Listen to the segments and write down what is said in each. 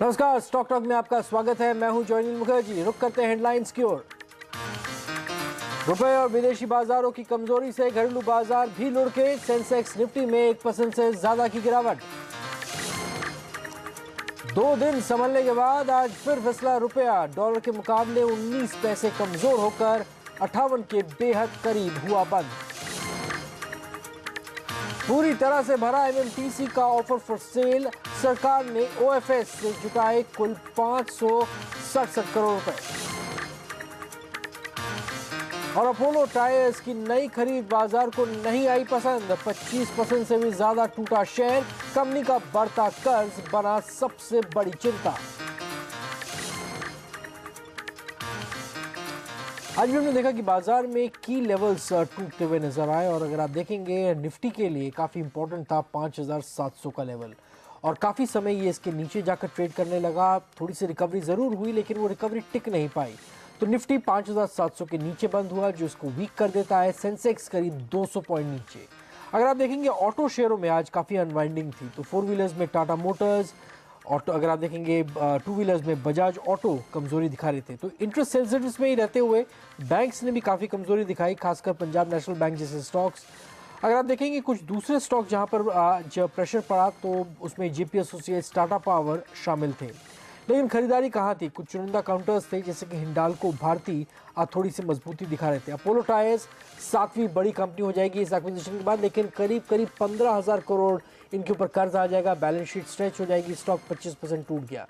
नमस्कार, stock talk में आपका स्वागत है। मैं हूं जॉयनील मुखर्जी। रुक करते हैं हेडलाइंस की ओर। रुपए और विदेशी बाजारों की कमजोरी से घरेलू बाजार भी लुढ़के। सेंसेक्स निफ्टी में 1% से ज्यादा की गिरावट। 2 दिन संभलने के बाद आज फिर फिसला रुपया। डॉलर के मुकाबले 19 पैसे कमजोर होकर 58 के बेहद करीब हुआ बंद। पूरी तरह से भरा एमएमटीसी का ऑफर फॉर सेल। सरकार ने ओएफएस से जुटाए कुल 567 करोड़ रुपए। और अपोलो टायर्स की नई खरीद बाजार को नहीं आई पसंद। 25% से भी ज्यादा टूटा शेयर। कंपनी का बढ़ता कर्ज बना सबसे बड़ी चिंता। आज भी हमने देखा कि बाजार में की लेवल्स टूटते हुए नजर आए। और अगर आप देखेंगे निफ्टी के लिए काफी इंपॉर्टेंट था 5700 का लेवल, और काफी समय ये इसके नीचे जाकर ट्रेड करने लगा। थोड़ी सी रिकवरी जरूर हुई, लेकिन वो रिकवरी टिक नहीं पाई। तो निफ्टी 5700 के नीचे बंद हुआ, जो इसको वीक कर देता है। सेंसेक्स करीब 200 पॉइंट नीचे। अगर आप देखेंगे ऑटो शेयरों में आज काफी अनवाइंडिंग थी। तो 4 व्हीलर्स में टाटा मोटर्स, ऑटो अगर आप देखेंगे 2 व्हीलर्स में बजाज ऑटो कमजोरी दिखा रहे थे। तो इंटरेस्ट सेंसिटिव्स में ही रहते हुए बैंक्स ने भी काफी कमजोरी दिखाई, खासकर पंजाब नेशनल बैंक जैसे स्टॉक्स। अगर आप देखेंगे कुछ दूसरे स्टॉक जहां पर आज प्रेशर पड़ा, तो उसमें जेपी एसोसिएट्स, टाटा पावर शामिल थे। लेकिन खरीदारी कहाँ थी? कुछ चुनिंदा काउंटर्स थे, जैसे कि हिंडाल्को, भारती आज थोड़ी सी मजबूती दिखा रहे थे। अपोलो टायर्स 7वीं बड़ी कंपनी हो जाएगी इस एक्विजिशन के बाद, लेकिन करीब 15,000 करोड़ इनके ऊपर कर्ज आ जाएगा। बैलेंस शीट स्ट्रेच हो जाएगी। स्टॉक 25% टूट गया।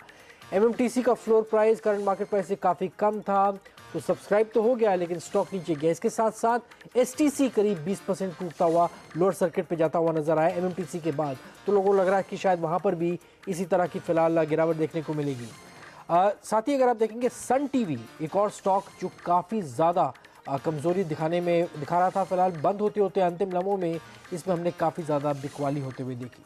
एमएमटीसी का floor price current market price से काफी कम था, तो सब्सक्राइब तो हो गया, लेकिन स्टॉक नीचे गया। इसके साथ साथ एसटीसी करीब 20% टूटता हुआ लोअर सर्किट पे जाता हुआ नजर आया एमएमटीसी के बाद। तो लोगों को लग रहा है कि शायद वहां पर भी इसी तरह की फिलहाल गिरावट देखने को मिलेगी। साथ ही अगर आप देखेंगे सन टीवी, एक और स्टॉक जो काफी ज्यादा कमजोरी दिखा रहा था, फिलहाल बंद होते होते अंतिम लम्हों में इसमें हमने काफी ज्यादा बिकवाली होते हुए देखी।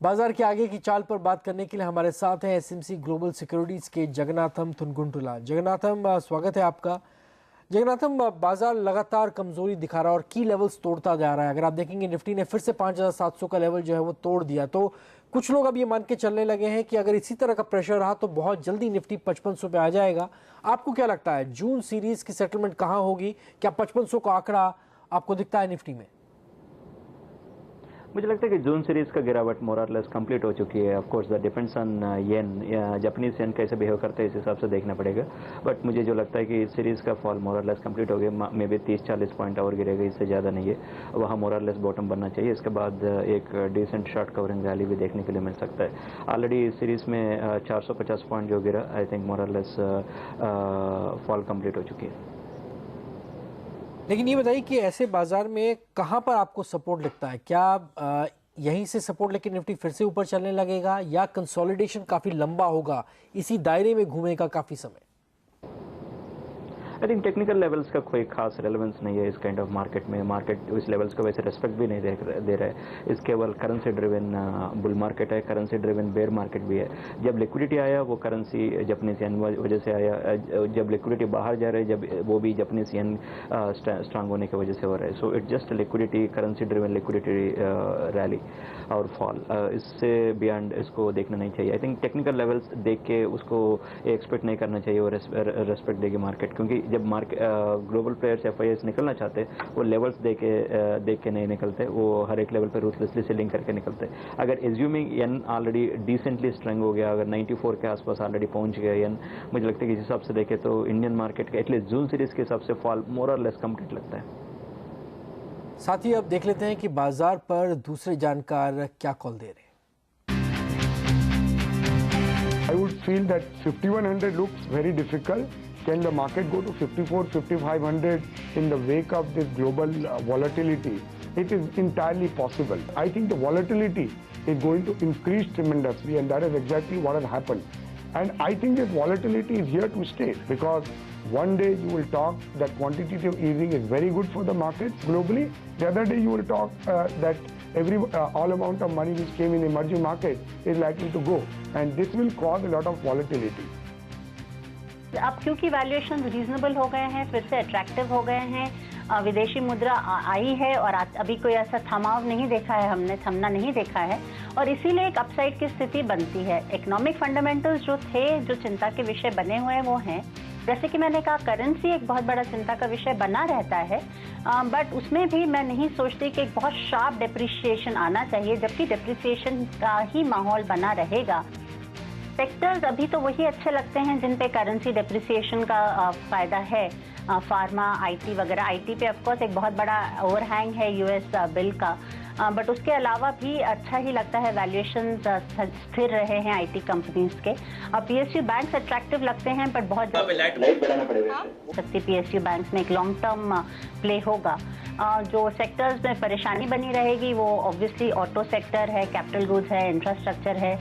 बाजार के आगे की चाल पर बात करने के लिए हमारे साथ हैं एसएमसी ग्लोबल सिक्योरिटीज के जगन्नाथम थुनगुंटुला। जगन्नाथम, स्वागत है आपका। जगन्नाथम, बाजार लगातार कमजोरी दिखा रहा है और की लेवल्स तोड़ता जा रहा है। अगर आप देखेंगे निफ्टी ने फिर से 5700 का लेवल जो है वो तोड़ दिया। तो कुछ लोग अब ये मान के चलने लगे हैं कि अगर इसी तरह का प्रेशर रहा तो बहुत जल्दी निफ्टी 5500 पे आ जाएगा। आपको क्या लगता है, जून सीरीज की सेटलमेंट कहाँ होगी? क्या 5500 का आंकड़ा आपको दिखता है निफ्टी में? मुझे लगता है कि जून सीरीज का गिरावट मोर और लेस कंप्लीट हो चुकी है। Of course the depends on yen, Japanese yen कैसे बिहेव करते हैं इस हिसाब से देखना पड़ेगा। बट मुझे जो लगता है कि इस सीरीज का फॉल मोर और लेस कंप्लीट हो गया। मे बी 30-40 पॉइंट और गिरेगा, इससे ज़्यादा नहीं है। वहाँ मोर और लेस बॉटम बनना चाहिए। इसके बाद एक डिसेंट शॉर्ट कवरिंग रैली भी देखने के लिए मिल सकता है। ऑलरेडी इस सीरीज में 450 पॉइंट जो गिरा, आई थिंक मोर और लेस फॉल कंप्लीट हो चुकी है। लेकिन ये बताइए कि ऐसे बाजार में कहां पर आपको सपोर्ट लगता है? क्या यहीं से सपोर्ट लेके निफ्टी फिर से ऊपर चलने लगेगा, या कंसोलिडेशन काफी लंबा होगा, इसी दायरे में घूमेगा काफी समय? आई थिंक टेक्निकल लेवल्स का कोई खास रेलेवेंस नहीं है इस काइंड ऑफ मार्केट में। मार्केट इस लेवल्स को वैसे रेस्पेक्ट भी नहीं दे रहा है। इस केवल करेंसी ड्रिवन बुल मार्केट है, करेंसी ड्रिवन बेयर मार्केट भी है। जब लिक्विडिटी आया वो करेंसी जापानीज येन वजह से आया। जब लिक्विडिटी बाहर जा रहा है, जब वो भी जापानीज येन स्ट्रांग होने की वजह से हो रहा है। So it just liquidity, currency driven liquidity rally और फॉल। इससे बियॉन्ड इसको देखना नहीं चाहिए। आई थिंक टेक्निकल लेवल्स देख के उसको एक्सपेक्ट नहीं करना चाहिए और रेस्पेक्ट देगी मार्केट। क्योंकि जब ग्लोबल प्लेयर्स एफआईएस निकलना चाहते हैं, वो लेवल्स देख के नहीं निकलते। वो हर एक लेवल पे रूथलेसली सेलिंग करके निकलते हैं। अगर एज्यूमिंग येन ऑलरेडी डिसेंटली स्ट्रांग हो गया, अगर 94 के आसपास ऑलरेडी पहुंच गया येन, मुझे लगता है कि इस हिसाब से देखें तो इंडियन मार्केट के एटलीस्ट जून सीरीज के हिसाब से फॉल मोर और लेस कंप्लीट लगता है। साथ ही अब देख लेते हैं कि बाजार पर दूसरे जानकार क्या कॉल दे रहे हैं। I would feel that 5100 looks very difficult. Can the market go to 54, 5500 in the wake of this global volatility? It is entirely possible. I think the volatility is going to increase tremendously, and that is exactly what has happened. And I think this volatility is here to stay, because one day you will talk that quantitative easing is very good for the market globally. The other day you will talk that all amount of money which came in emerging market is likely to go, and this will cause a lot of volatility. अब क्योंकि valuation reasonable हो गए हैं, फिर से attractive हो गए हैं विदेशी मुद्रा आई है और अभी कोई ऐसा थमाव नहीं देखा है, हमने थमना नहीं देखा है और इसीलिए एक अपसाइड की स्थिति बनती है। इकोनॉमिक फंडामेंटल्स जो थे, जो चिंता के विषय बने हुए हैं वो हैं। जैसे कि मैंने कहा, करेंसी एक बहुत बड़ा चिंता का विषय बना रहता है, बट उसमें भी मैं नहीं सोचती कि एक बहुत शार्प डिप्रिसिएशन आना चाहिए, जबकि डिप्रिसिएशन का ही माहौल बना रहेगा। सेक्टर्स अभी तो वही अच्छे लगते हैं जिन पे करेंसी डिप्रिसिएशन का फायदा है, फार्मा, आईटी वगैरह। आईटी पे ऑफकोर्स एक बहुत बड़ा ओवरहैंग है यूएस बिल का, बट उसके अलावा भी अच्छा ही लगता है। वैल्यूएशन स्थिर रहे हैं आईटी कंपनीज के। पीएसयू बैंक्स अट्रैक्टिव लगते हैं, बट बहुत लाइट बढ़ाना पड़ेगा। सकती पीएसयू बैंक्स में एक लॉन्ग टर्म प्ले होगा। जो सेक्टर्स में परेशानी बनी रहेगी वो ऑब्वियसली ऑटो सेक्टर है, कैपिटल गुड्स है, इंफ्रास्ट्रक्चर है।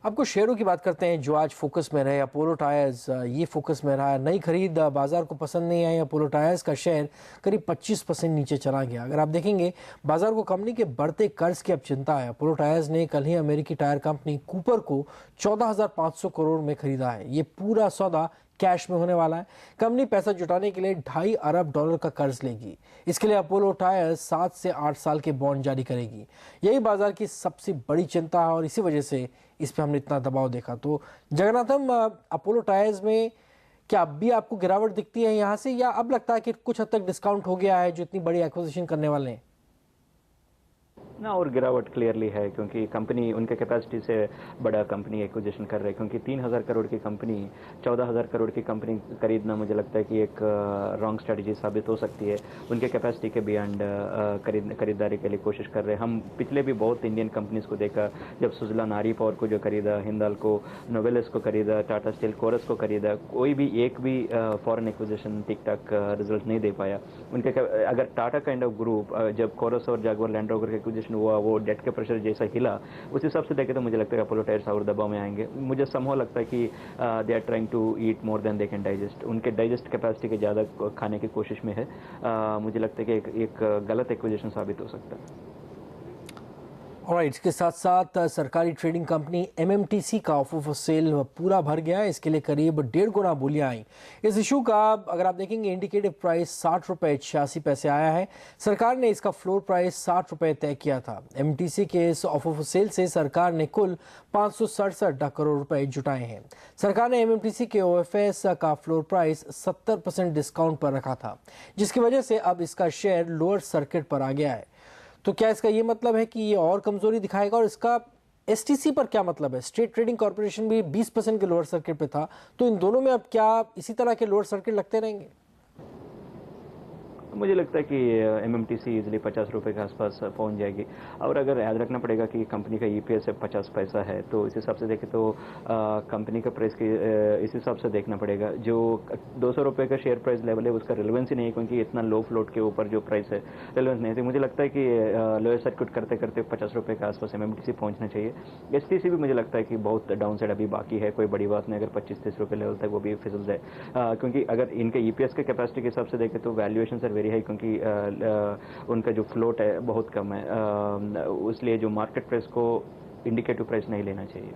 आपको शेयरों की बात करते हैं जो आज फोकस में रहे। अपोलो टायर्स ये फोकस में रहा। नई खरीद बाजार को पसंद नहीं आई। अपोलो टायर्स का शेयर करीब 25% नीचे चला गया। अगर आप देखेंगे बाजार को कंपनी के बढ़ते कर्ज की अब चिंता है। अपोलो टायर्स ने कल ही अमेरिकी टायर कंपनी कूपर को 14,500 करोड़ में खरीदा है। ये पूरा सौदा कैश में होने वाला है। कंपनी पैसा जुटाने के लिए $2.5 अरब का कर्ज लेगी। इसके लिए अपोलो टायर्स 7 से 8 साल के बॉन्ड जारी करेगी। यही बाजार की सबसे बड़ी चिंता है और इसी वजह से इस पे हमने इतना दबाव देखा। तो जगन्नाथम, अपोलो टायर्स में क्या अब भी आपको गिरावट दिखती है यहाँ से, या अब लगता है कि कुछ हद तक डिस्काउंट हो गया है जो इतनी बड़ी एक्विजिशन करने वाले हैं? ना, और गिरावट क्लियरली है क्योंकि कंपनी उनके कैपेसिटी से बड़ा कंपनी एक्विजिशन कर रहे हैं। क्योंकि 3,000 करोड़ की कंपनी 14,000 करोड़ की कंपनी खरीदना मुझे लगता है कि एक रॉन्ग स्ट्रेटजी साबित हो सकती है। उनके कैपेसिटी के बियॉन्ड खरीदारी के लिए कोशिश कर रहे हैं। हम पिछले भी बहुत इंडियन कंपनीज को देखा, जब सुजलान आरी पावर को जो खरीदा, हिंदाल्को, नोवेलिस को खरीदा, टाटा स्टील कोरस को खरीदा, कोई भी एक भी फॉरेन एक्विजिशन ठीक ठाक रिजल्ट नहीं दे पाया उनके। अगर टाटा काइंड ऑफ ग्रुप जब कोरस और जागुआर लैंड रोवर के एक्विजिशन हुआ, वो डेट के प्रेशर जैसा हिला, उस हिसाब से देखे तो मुझे लगता है अपोलो टायर्स और दबाव में आएंगे। मुझे समहाउ लगता है कि they are trying to eat more than they can digest. उनके डाइजेस्ट कैपेसिटी के ज़्यादा खाने की कोशिश में है। मुझे लगता है कि एक गलत एक्विजिशन साबित हो सकता है। ऑलराइट, इसके साथ साथ सरकारी ट्रेडिंग कंपनी एमएमटीसी का ऑफर फॉर सेल पूरा भर गया है। इसके लिए करीब 1.5 गुना बोलियां आई। इस इशू का अगर आप देखेंगे इंडिकेटिव प्राइस 60 रुपये 86 पैसे आया है। सरकार ने इसका फ्लोर प्राइस 60 रुपये तय किया था। एमएमटीसी के इस ऑफर फॉर सेल से सरकार ने कुल 567 करोड़ रुपए जुटाए हैं। सरकार ने एमएमटीसी के ओएफएस का फ्लोर प्राइस 70% डिस्काउंट पर रखा था, जिसकी वजह से अब इसका शेयर लोअर सर्किट पर आ गया है। तो क्या इसका ये मतलब है कि ये और कमजोरी दिखाएगा? और इसका एसटीसी पर क्या मतलब है? स्टेट ट्रेडिंग कॉर्पोरेशन भी 20% के लोअर सर्किट पे था, तो इन दोनों में अब क्या इसी तरह के लोअर सर्किट लगते रहेंगे? मुझे लगता है कि एमएमटीसी इजिली 50 रुपये के आसपास पहुंच जाएगी। और अगर याद रखना पड़ेगा कि कंपनी का ईपीएस 50 पैसा है, तो इस हिसाब से देखें तो कंपनी का प्राइस की इस हिसाब से देखना पड़ेगा। जो 200 रुपये का शेयर प्राइस लेवल है उसका रिलेवेंस ही नहीं है, क्योंकि इतना लो फ्लोट के ऊपर जो प्राइस है रिलेवेंस नहीं है। तो मुझे लगता है कि लोअर सर्किट करते करते 50 रुपये के आसपास एमएमटीसी पहुँचना चाहिए। एसटीसी भी मुझे लगता है कि बहुत डाउन साइड अभी बाकी है, कोई बड़ी बात नहीं अगर 25-30 रुपये लेवल तक वो भी फिसल जाए, क्योंकि अगर इनके ईपीएस के कैपेसिटी के हिसाब से देखें तो वैल्यूएशन सर वेरी है, क्योंकि उनका जो फ्लोट है बहुत कम है, इसलिए जो मार्केट प्राइस को इंडिकेटिव प्राइस नहीं लेना चाहिए।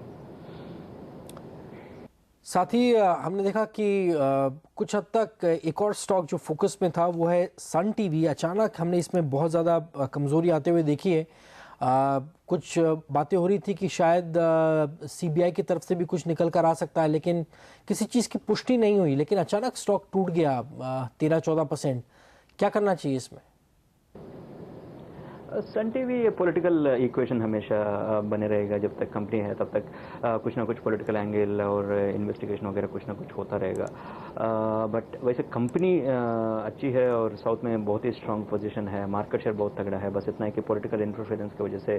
साथ ही हमने देखा कि कुछ हद तक एक और स्टॉक जो फोकस में था वो है सन टीवी। अचानक हमने इसमें बहुत ज़्यादा कमजोरी आते हुए देखी है। कुछ बातें हो रही थी कि शायद सीबीआई की तरफ से भी कुछ निकल कर आ सकता है, लेकिन किसी चीज़ की पुष्टि नहीं हुई। लेकिन अचानक स्टॉक टूट गया 13-14%। क्या करना चाहिए इसमें? सन टीवी पॉलिटिकल इक्वेशन हमेशा बने रहेगा। जब तक कंपनी है तब तक कुछ ना कुछ पॉलिटिकल एंगल और इन्वेस्टिगेशन वगैरह कुछ ना कुछ होता रहेगा। बट वैसे कंपनी अच्छी है और साउथ में बहुत ही स्ट्रांग पोजीशन है, मार्केट शेयर बहुत तगड़ा है। बस इतना है कि पॉलिटिकल इंटरफेरेंस की वजह से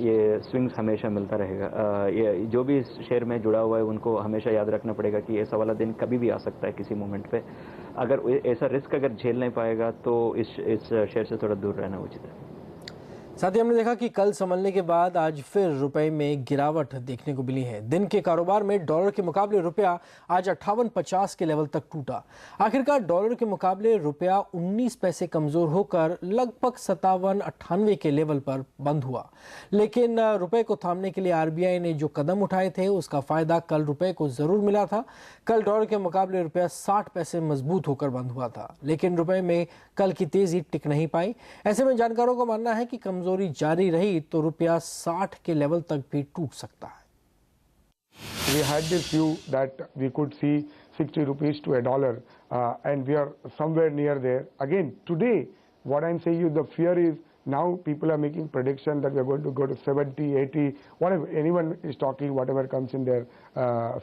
ये स्विंग्स हमेशा मिलता रहेगा। ये जो भी शेयर में जुड़ा हुआ है उनको हमेशा याद रखना पड़ेगा कि ऐसा वाला दिन कभी भी आ सकता है किसी मोमेंट पे। अगर ऐसा रिस्क अगर झेल नहीं पाएगा तो इस शेयर से थोड़ा दूर रहना उचित है। साथ ही हमने देखा कि कल संभलने के बाद आज फिर रुपए में गिरावट देखने को मिली है। दिन के कारोबार में डॉलर के मुकाबले रुपया आज 58.50 के लेवल तक टूटा। आखिरकार डॉलर के मुकाबले रुपया 19 पैसे कमजोर होकर लगभग 57.98 के लेवल पर बंद हुआ। लेकिन रुपए को थामने के लिए आरबीआई ने जो कदम उठाए थे उसका फायदा कल रुपए को जरूर मिला था। कल डॉलर के मुकाबले रुपया 60 पैसे मजबूत होकर बंद हुआ था, लेकिन रुपए में कल की तेजी टिक नहीं पाई। ऐसे में जानकारों का मानना है कि कमजोरी जारी रही तो रुपया 60 के लेवल तक भी टूट सकता है। We had this view that we could see 60 rupees to a dollar and we are somewhere near there. Again, today, what I'm saying is the fear is now people are making prediction that we are going to go to 70, 80, whatever, anyone is talking, whatever comes in their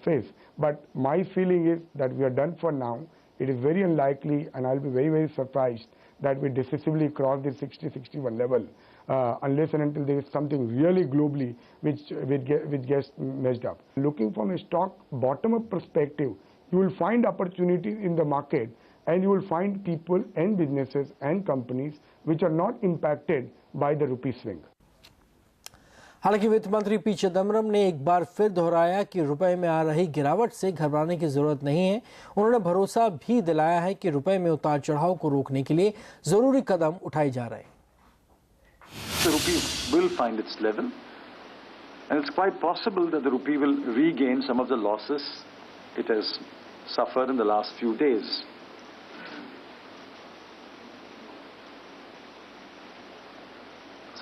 face. But my feeling is that we are done for now. It is very unlikely and I'll be very, very surprised that we decisively cross the 60, 61 level unless and until there is something really globally which gets messed up. Looking from a stock bottom-up perspective, you will find opportunities in the market and you will find people and businesses and companies which are not impacted by the rupee swing. हालांकि वित्त मंत्री P Chidambaram ने एक बार फिर दोहराया कि रुपए में आ रही गिरावट से घबराने की जरूरत नहीं है। उन्होंने भरोसा भी दिलाया है कि रुपए में उतार चढ़ाव को रोकने के लिए जरूरी कदम उठाए जा रहे हैं। The rupee will find its level, and it's quite possible that the rupee will regain some of the losses it has suffered in the last few days.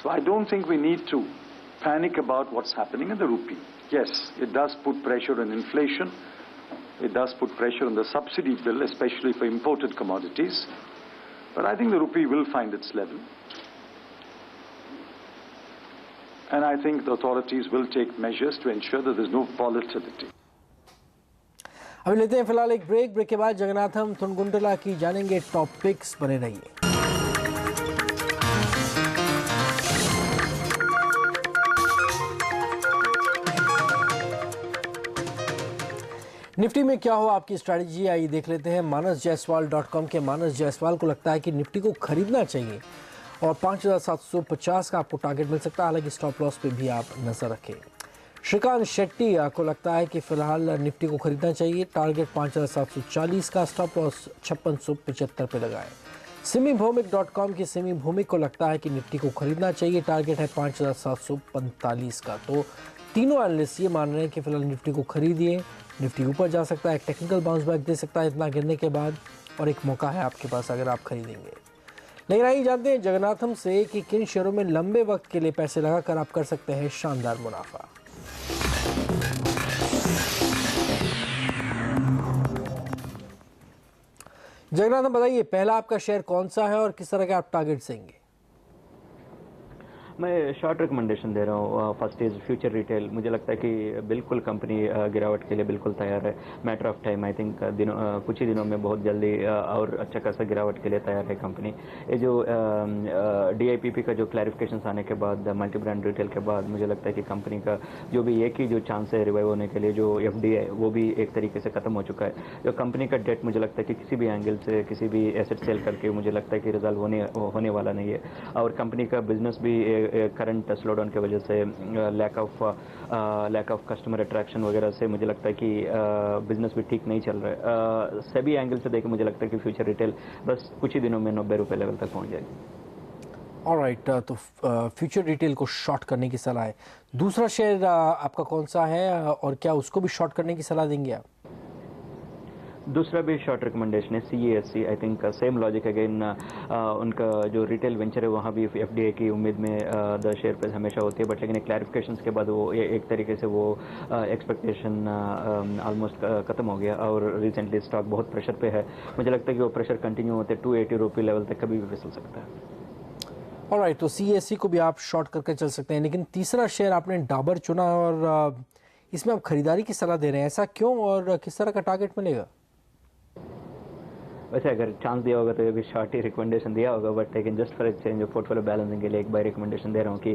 So I don't think we need to panic about what's happening in the rupee. Yes, it does put pressure on inflation. It does put pressure on the subsidy bill, especially for imported commodities. But I think the rupee will find its level. And I think the authorities will take measures to ensure that there's no volatility. अभी लेते हैं फिलहाल एक break के बाद जगन्नाथम थुनगुंडला की जानेंगे topics. बने रहिए। निफ्टी में क्या हो आपकी स्ट्रैटेजी, आइए देख लेते हैं। manasjaiswal.com के मानस जायसवाल को लगता है कि निफ्टी को खरीदना चाहिए और 5750 का आपको टारगेट मिल सकता है। हालांकि स्टॉप लॉस पे भी आप नजर रखें। श्रीकांत शेट्टी को लगता है कि फिलहाल निफ्टी को खरीदना चाहिए, टारगेट 5740 का, स्टॉप लॉस 5675 पे लगाए। simivomik.com की सिमी भौमिक को लगता है कि निफ्टी को खरीदना चाहिए, टारगेट है 5745 का। तो तीनों एनालिस्ट ये मान रहे हैं कि फिलहाल निफ्टी को खरीदिए, निफ्टी ऊपर जा सकता है, टेक्निकल बाउंस बैक दे सकता है इतना गिरने के बाद, और एक मौका है आपके पास अगर आप खरीदेंगे। लेकिन आइए जानते हैं जगन्नाथम से कि किन शेयरों में लंबे वक्त के लिए पैसे लगाकर आप कर सकते हैं शानदार मुनाफा। जगन्नाथम बताइए, पहला आपका शेयर कौन सा है और किस तरह के आप टारगेट देंगे? मैं शॉर्ट रिकमेंडेशन दे रहा हूँ। First is future retail. मुझे लगता है कि बिल्कुल कंपनी गिरावट के लिए बिल्कुल तैयार है। Matter of time, I think कुछ ही दिनों में बहुत जल्दी और अच्छा खासा गिरावट के लिए तैयार है कंपनी। ये जो DIPP का जो क्लैरिफिकेशन आने के बाद, मल्टी ब्रांड रिटेल के बाद, मुझे लगता है कि कंपनी का जो भी एक ही जो चांस है रिवाइव होने के लिए, जो FD है वो भी एक तरीके से खत्म हो चुका है। जो कंपनी का डेट मुझे लगता है कि किसी भी एंगल से किसी भी एसेट सेल करके मुझे लगता है कि रिजॉल्व होने वाला नहीं है। और कंपनी का बिजनेस भी करंट स्लोडाउन की वजह से, लैक ऑफ कस्टमर अट्रैक्शन वगैरह से मुझे लगता है कि बिजनेस भी ठीक नहीं चल रहा है। सभी एंगल से देखें मुझे लगता है कि फ्यूचर रिटेल बस कुछ ही दिनों में 90 रुपये लेवल तक पहुंच जाएगी। ऑलराइट, तो फ्यूचर रिटेल को शॉर्ट करने की सलाह है। दूसरा शेयर आपका कौन सा है और क्या उसको भी शॉर्ट करने की सलाह देंगे आप? दूसरा भी शॉर्ट रिकमेंडेशन है CESC। I think same logic again, उनका जो रिटेल वेंचर है वहाँ भी FDA की उम्मीद में द शेयर प्राइस हमेशा होती है, बट लेकिन क्लैरिफिकेशन के बाद वो एक तरीके से वो एक्सपेक्टेशन ऑलमोस्ट खत्म हो गया और रिसेंटली स्टॉक बहुत प्रेशर पे है। मुझे लगता है कि वो प्रेशर कंटिन्यू होते 280 रुपये लेवल तक कभी भी फिसल सकता है। ऑलराइट, तो CESC को भी आप शॉर्ट करके चल सकते हैं। लेकिन तीसरा शेयर आपने डाबर चुना और इसमें आप खरीदारी की सलाह दे रहे हैं, ऐसा क्यों और किस तरह का टारगेट मिलेगा? वैसे अगर चांस दिया होगा तो ये भी शॉर्ट ही रिकमेंडेशन दिया होगा, बट लेकिन just for exchange of portfolio balancing के लिए एक बार रिकमेंडेशन दे रहा हूँ कि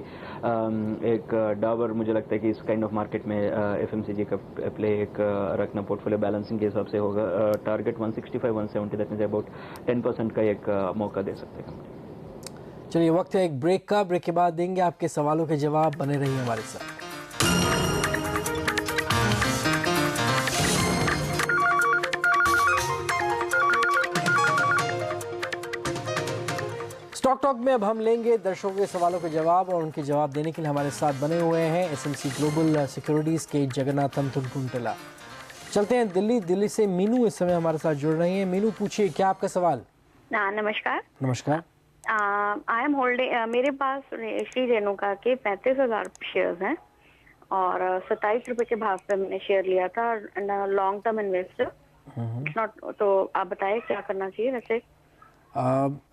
एक डाबर मुझे लगता है कि इस काइंड ऑफ मार्केट में FMCG का प्ले एक रखना पोर्टफोलियो बैलेंसिंग के हिसाब से होगा। टारगेट 165-170, दैट मींस अबाउट 10% का एक मौका दे सकते हैं। चलिए वक्त है एक ब्रेक का। ब्रेक के बाद देंगे आपके सवालों के जवाब। बने रहिए हमारे साथ। स्टॉक टॉक में अब हम लेंगे दर्शकों के सवालों के जवाब, और उनके जवाब देने के लिए हमारे साथ बने हुए हैं एसएमसी ग्लोबल सिक्योरिटीज के जगन्नाथम तुनकुंटेला। चलते हैं दिल्ली से मीनू इस समय हमारे साथ जुड़ रही हैं। मीनू, पूछिए क्या आपका सवाल। नमस्कार। नमस्कार। आई एम होल्डिंग, मेरे पास श्री रेणुका के 35,000 शेयर्स हैं और 27 रुपए के भाव पे मैंने शेयर लिया था। लॉन्ग टर्म इन्वेस्टर नॉट, तो आप बताइए क्या करना चाहिए वैसे।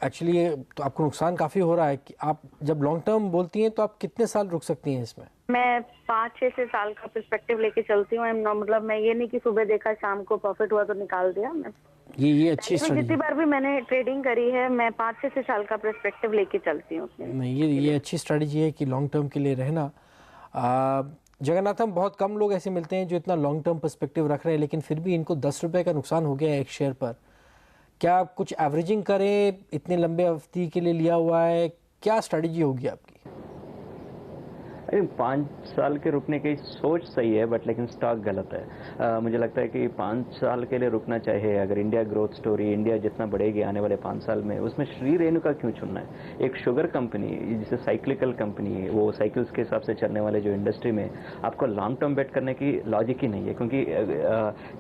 एक्चुअली तो आपको नुकसान काफ़ी हो रहा है कि आप जब लॉन्ग टर्म बोलती हैं तो आप कितने साल रुक सकती हैं इसमें? मैं 5-6 साल का पर्सपेक्टिव लेके चलती हूँ। मतलब मैं ये नहीं कि सुबह देखा शाम को प्रॉफिट हुआ तो निकाल दिया। मैं ये अच्छी जितनी बार भी मैंने ट्रेडिंग करी है, मैं 5-6 साल का पर्सपेक्टिव लेके चलती हूँ। नहीं, ये अच्छी स्ट्रेटजी है कि लॉन्ग टर्म के लिए रहना। जगन्नाथम, बहुत कम लोग ऐसे मिलते हैं जो इतना लॉन्ग टर्म पर्सपेक्टिव रख रहे हैं, लेकिन फिर भी इनको 10 रुपये का नुकसान हो गया है एक शेयर पर। क्या आप कुछ एवरेजिंग करें? इतने लंबे अवधि के लिए लिया हुआ है, क्या स्ट्रेटजी होगी आपकी? 5 साल के रुकने की सोच सही है, बट लेकिन स्टॉक गलत है। मुझे लगता है कि 5 साल के लिए रुकना चाहिए। अगर इंडिया ग्रोथ स्टोरी, इंडिया जितना बढ़ेगी आने वाले 5 साल में, उसमें श्री रेणुका क्यों चुनना है? एक शुगर कंपनी जिसे साइक्लिकल कंपनी, वो साइकिल्स के हिसाब से चलने वाले जो इंडस्ट्री में आपको लॉन्ग टर्म बेट करने की लॉजिक ही नहीं है, क्योंकि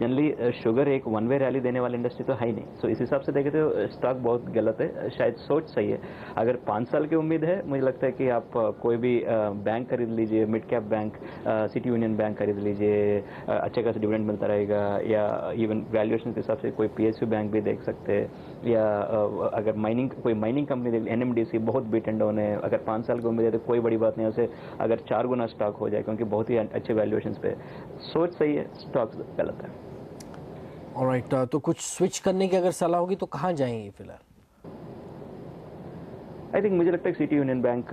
जनरली शुगर एक वन वे रैली देने वाली इंडस्ट्री तो है ही नहीं। सो इस हिसाब से देखें तो स्टॉक बहुत गलत है। शायद सोच सही है। अगर 5 साल की उम्मीद है, मुझे लगता है कि आप कोई भी बैंक खरीद लीजिए, mid cap bank, city union bank खरीद लीजिए, अच्छे खासा डिविडेंड मिलता रहेगा। या इवन वैल्यूएशन के हिसाब से कोई पीएसयू बैंक भी देख सकते हैं। या अगर कोई माइनिंग कंपनी देख, एनएमडीसी बहुत बीट एंड डाउन है। अगर 5 साल की उम्मीद है तो कोई बड़ी बात नहीं है, उसे अगर 4 गुना स्टॉक हो जाए, क्योंकि बहुत ही अच्छे वैल्यूएशन पे। सोच सही है, स्टॉक गलत है। ऑलराइट, तो कुछ स्विच करने की अगर सलाह होगी तो कहाँ जाएंगे फिलहाल? आई थिंक मुझे लगता है सिटी यूनियन बैंक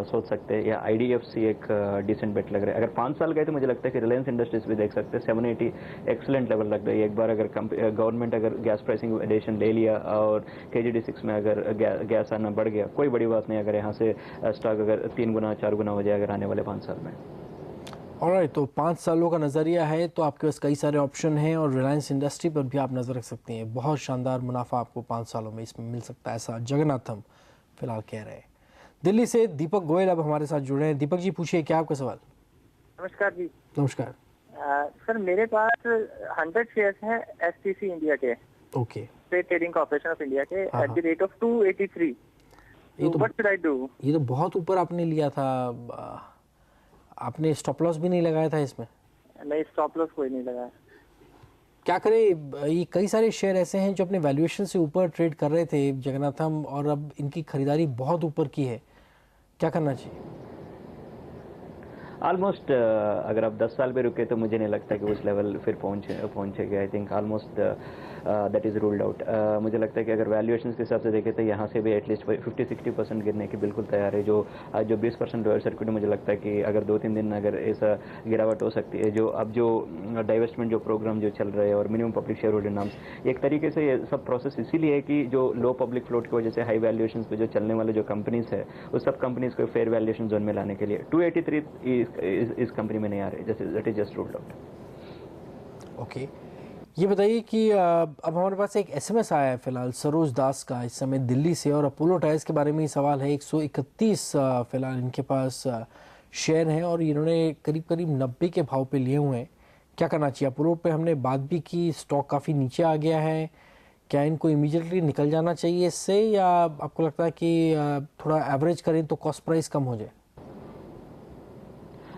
सोच सकते हैं, या आईडीएफसी एक डिसेंट बेट लग रहा है। अगर 5 साल गए तो मुझे लगता है कि रिलायंस इंडस्ट्रीज भी देख सकते हैं। 780 एक्सीलेंट लेवल लग रही है। एक बार अगर गवर्नमेंट अगर गैस प्राइसिंग एडिशन ले लिया और KG-D6 में अगर गैस आना बढ़ गया, कोई बड़ी बात नहीं। अगर यहाँ से स्टॉक अगर 3 गुना 4 गुना हो जाए अगर आने वाले 5 साल में। ऑलराइट, तो 5 सालों का नज़रिया है तो आपके पास कई सारे ऑप्शन हैं, और रिलायंस इंडस्ट्री पर भी आप नज़र रख सकते हैं। बहुत शानदार मुनाफा आपको 5 सालों में इसमें मिल सकता है, ऐसा जगन्नाथम फिलहाल कह रहे हैं। दिल्ली से दीपक गोयल अब हमारे साथ जुड़े हैं। दीपक जी, पूछिए क्या आपका सवाल। नमस्कार जी। नमस्कार। सर, मेरे पास 100 शेयर्स हैं STC इंडिया के, okay, state trading corporation of India के, at the rate of 283। What should I do? ये तो बहुत ऊपर आपने लिया था। आपने स्टॉप लॉस भी नहीं लगाया था इसमें? नहीं, स्टॉप लॉस कोई नहीं लगाया। क्या करें? ये कई सारे शेयर ऐसे हैं जो अपने वैल्यूएशन से ऊपर ट्रेड कर रहे थे जगन्नाथम, और अब इनकी खरीदारी बहुत ऊपर की है। क्या करना चाहिए? ऑलमोस्ट अगर आप 10 साल पे रुके तो मुझे नहीं लगता कि उस लेवल फिर पहुंचेगा। I think almost that is ruled out. मुझे लगता है कि अगर वैल्यूएशन के हिसाब से देखें तो यहाँ से भी एटलीस्ट 50-60% गिरने की बिल्कुल तैयार है। जो 20% लोअर सर्किट, मुझे लगता है कि अगर 2-3 दिन अगर ऐसा गिरावट हो सकती है। जो अब जो डाइवेस्टमेंट जो प्रोग्राम जो चल रहे हैं और मिनिमम पब्लिक शेयर होल्डर नाम, एक तरीके से ये सब प्रोसेस इसीलिए है कि जो लो पब्लिक फ्लोट की वजह से हाई वैल्यूएशन पे जो चलने वाले जो कंपनीज है, उस सब कंपनीज को फेयर वैल्यूएशन जोन में लाने के लिए 283 इस कंपनी में नहीं आ रहे, जैसे that is just ruled out. Okay, ये बताइए कि अब हमारे पास एक SMS आया है फिलहाल सरोज दास का, इस समय दिल्ली से, और अपोलो टायर्स के बारे में ही सवाल है। 131 फिलहाल इनके पास शेयर हैं और इन्होंने करीब करीब 90 के भाव पे लिए हुए हैं। क्या करना चाहिए? अपोलो पे हमने बात भी की, स्टॉक काफ़ी नीचे आ गया है। क्या इनको इमीडिएटली निकल जाना चाहिए इससे, या आपको लगता है कि थोड़ा एवरेज करें तो कॉस्ट प्राइस कम हो जाए?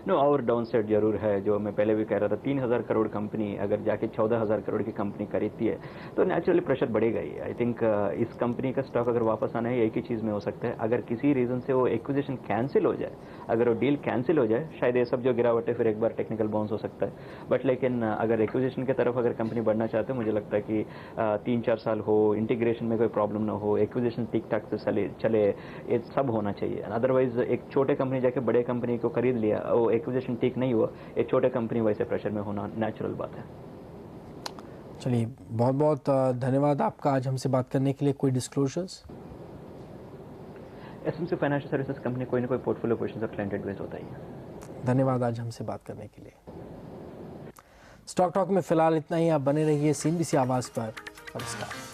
नो, और डाउन साइड जरूर है। जो मैं पहले भी कह रहा था, 3000 करोड़ कंपनी अगर जाके 14,000 करोड़ की कंपनी खरीदती है तो नेचुरली प्रेशर बढ़ेगा ही। आई थिंक इस कंपनी का स्टॉक अगर वापस आना है एक ही चीज़ में हो सकता है, अगर किसी रीज़न से वो एक्विजिशन कैंसिल हो जाए, अगर वो डील कैंसिल हो जाए, शायद ये सब जो गिरावट है फिर एक बार टेक्निकल बाउंस हो सकता है। बट लेकिन अगर एक्विजिशन की तरफ अगर कंपनी बढ़ना चाहते हैं, मुझे लगता है कि 3-4 साल हो, इंटीग्रेशन में कोई प्रॉब्लम ना हो, एक्विजिशन ठीक ठाक से चले, ये सब होना चाहिए। अदरवाइज एक छोटे कंपनी जाके बड़े कंपनी को खरीद लिया, वो एक्विजिशन ठीक नहीं हुआ, एक छोटे कंपनी वैसे प्रेशर में होना नेचुरल बात है। चलिए, बहुत बहुत धन्यवाद आपका आज हमसे बात करने के लिए। कोई disclosures? SMC financial services company कोई ना कोई पोर्टफोलियो पोजीशन और क्लाइंट एडवाइस होता ही है। धन्यवाद आज हमसे बात करने के लिए। स्टॉक टॉक में फिलहाल इतना ही। आप बने रहिए CNBC आवाज़ पर। नमस्कार।